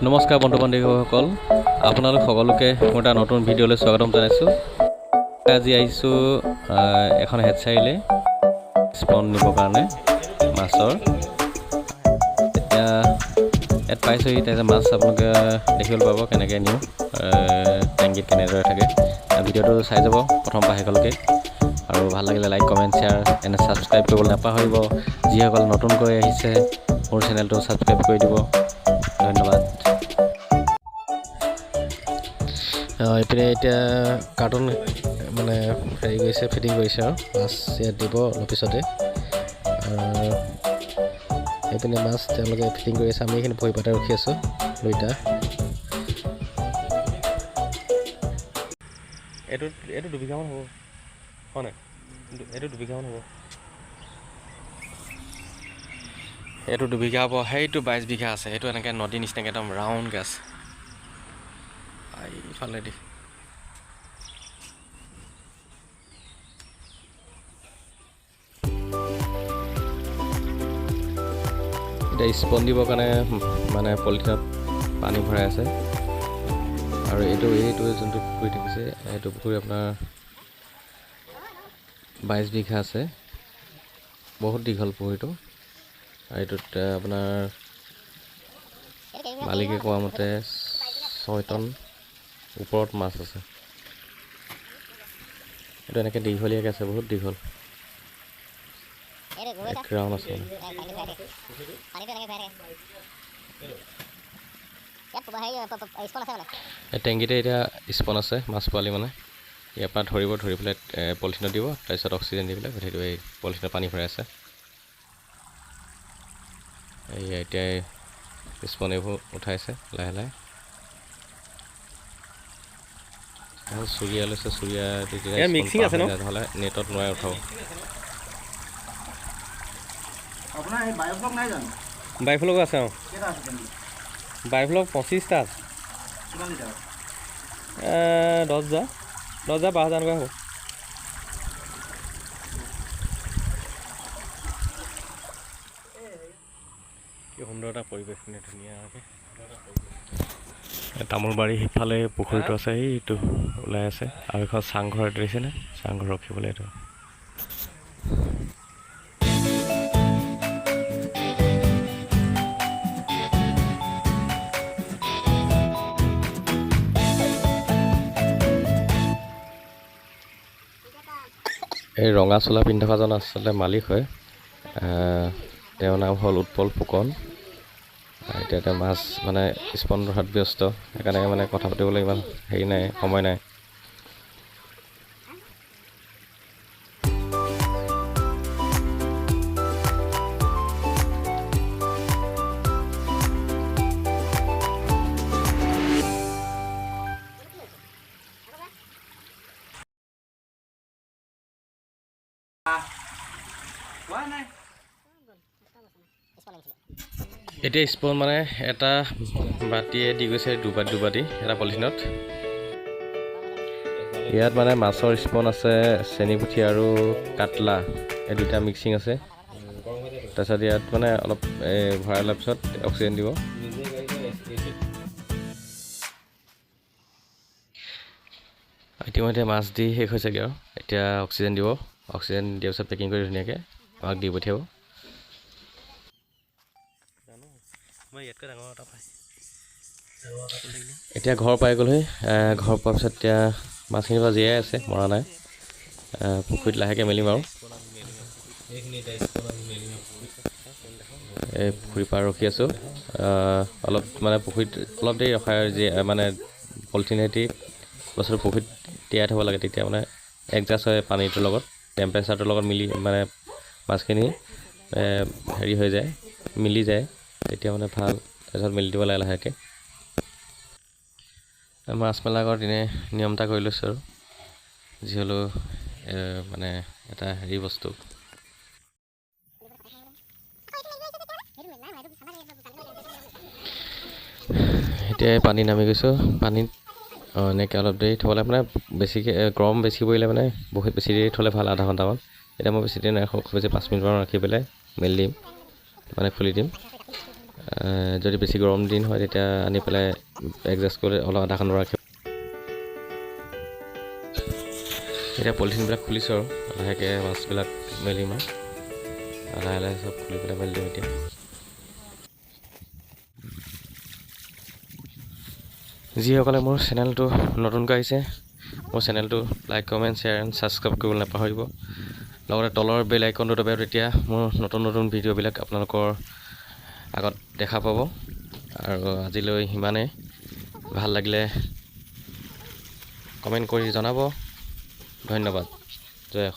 নমস্কাৰ বন্ধু বান্ধৱীসকল, আপোনালোক সকলোকে মোৰ এটা নতুন ভিডিঅ'লৈ স্বাগতম জনাইছোঁ। আজি আহিছোঁ এখন হেডচাৰিলৈ স্পন নিবৰ কাৰণে মাছৰ। এতিয়া ইয়াত পাইছোঁহি, তাৰপিছত মাছ আপোনালোকে দেখিবলৈ পাব কেনেকৈ নিওঁ, টেংকিত কেনেদৰে থাকে। ভিডিঅ'টো চাই যাব প্ৰথম পৰা শেষলৈকে, আৰু ভাল লাগিলে লাইক কমেণ্ট শ্বেয়াৰ এনে ছাবস্ক্ৰাইব কৰিবলৈ নাপাহৰিব। যিসকল নতুনকৈ আহিছে মোৰ চেনেলটো ছাবস্ক্ৰাইব কৰি দিব, ধন্যবাদ। এইপিনে এতিয়া কাৰ্টুন মানে হেৰি কৰিছে, ফিটিং কৰিছে আৰু মাছ ইয়াত দিব অলপ পিছতে। এইপিনে মাছ তেওঁলোকে ফিটিং কৰি আছে, আমি এইখিনি বহি পাতে ৰখি আছোঁ দুইটা। এইটো দুবিঘামান হ'ব, হয় নাই? এইটো দুবিঘামান হ'ব, এইটো দুবিঘা হ'ব, সেইটো 22 বিঘা আছে। সেইটো এনেকৈ নদী নিচিনাকৈ একদম ৰাউণ্ডকৈ আছে এইফালে দি। এতিয়া স্পন দিবৰ কাৰণে মানে পলিথিনত পানী ভৰাই আছে। আৰু এইটো যোনটো পুখুৰী দেখিছে, এইটো পুখুৰী আপোনাৰ 22 বিঘা আছে, বহুত দীঘল পুখুৰীটো। আৰু এইটোত আপোনাৰ মালিকে কোৱা মতে 6 টন ওপৰত মাছ আছে। এইটো এনেকৈ দীঘলীয়াকৈ আছে, বহুত দীঘল, এক ৰাউণ্ড আছে মানে। এই টেংকিতে এতিয়া স্পন আছে, মাছ পোৱালি মানে ইয়াৰ পৰা ধৰি পেলাই পলিথিনত দিব, তাৰপিছত অক্সিজেন দি পেলাই পঠাই দিব। এই পলিথিনত পানী ভৰাই আছে। এতিয়া স্পন এইবোৰ উঠাইছে লাহে লাহে। চুৰিয়া লৈছে, চুৰিয়া মিক্সিং আছে নহ'লে নেটত নোৱাৰে উঠাব। বাইফ্লগ আছে, অঁ বাইফ্লগ 25টা আছে। 10,000 12,000 এনেকুৱা হ'ব। কি সুন্দৰ এটা পৰিৱেশ, ধুনীয়াকৈ তামোল বাৰী সিফালে পুখুৰীটো আছে, এইটো ওলাই আছে। আৰু এখন চাংঘৰ দেখিছেনে, চাংঘৰ ৰখিবলৈ এইটো। এই ৰঙা চোলা পিন্ধি থকাজন আচলতে মালিক হয়। তেওঁৰ নাম হ'ল উৎপল ফুকন। এতিয়া তেওঁ মাছ মানে স্পন ধৰাত ব্যস্ত, সেইকাৰণে মানে কথা পাতিবলৈ ইমান হেৰি নাই, সময় নাই। এতিয়া স্পন মানে এটা বাতিয়ে দি গৈছে, দুবাতি এটা পলিথিনত। ইয়াত মানে মাছৰ স্পন আছে, চেনিপুঠি আৰু কাটলা, এই দুটা মিক্সিং আছে। তাৰপিছত ইয়াত মানে অলপ ভৰাই লোৱাৰ পিছত অক্সিজেন দিব। ইতিমধ্যে মাছ দি শেষ হৈছেগৈ আৰু এতিয়া অক্সিজেন দিব। অক্সিজেন দিয়াৰ পিছত পেকিং কৰি ধুনীয়াকৈ আমাক দি পঠিয়াব। এতিয়া ঘৰ পাই গ'লহি। ঘৰ পোৱাৰ পিছত এতিয়া মাছখিনি পৰা জীয়াই আছে, মৰা নাই। পুখুৰীত লাহেকৈ মেলিম আৰু এই পুখুৰী পাৰ ৰখি আছোঁ। অলপ মানে পুখুৰীত অলপ দেৰি ৰখাই মানে পলিথিন সেটি বস্তুটো পুখুৰীত তিয়াই থ'ব লাগে, তেতিয়া মানে এডজাষ্ট হয় পানীটোৰ লগত, টেম্পাৰেচাৰটোৰ লগত মিলি মানে মাছখিনি হেৰি হৈ যায়, মিলি যায়, তেতিয়া মানে ভাল। তাৰপিছত মেলি দিব লাগে লাহেকৈ। মাছ মেলাৰ আগত নিয়ম এটা কৰি লৈছোঁ আৰু, যি হ'লেও মানে এটা হেৰি বস্তু। এতিয়া পানী নামি গৈছোঁ। পানীত এনেকৈ অলপ দেৰি থ'ব লাগে, মানে বেছিকৈ গৰম বেছি পৰিলে মানে বহুত বেছি দেৰি থ'লে ভাল, আধা ঘণ্টামান। এতিয়া মই বেছি দেৰি নাই, খুব বেছি 5 মিনিটমান ৰাখি পেলাই মেলি দিম, মানে খুলি দিম। যদি বেছি গৰম দিন হয় তেতিয়া আনি পেলাই এডজাষ্ট কৰি অলপ আধা ঘণ্টা ৰাখিব। এতিয়া পলিথিনবিলাক খুলিছোঁ আৰু লাহেকৈ মাছবিলাক মেলিম আৰু লাহে লাহে চব খুলি পেলাই মেলি দিম এতিয়া। যিসকলে মোৰ চেনেলটো নতুনকৈ আহিছে, মোৰ চেনেলটো like comment share and subscribe কৰিবলৈ নাপাহৰিব। লগতে তলৰ বেল আইকনটো দবাই তেতিয়া মোৰ নতুন নতুন ভিডিঅ'বিলাক আপোনালোকৰ আগত দেখা পাব। আৰু আজিলৈ সিমানেই। ভাল লাগিলে কমেণ্ট কৰি জনাব। ধন্যবাদ। জয় অসম।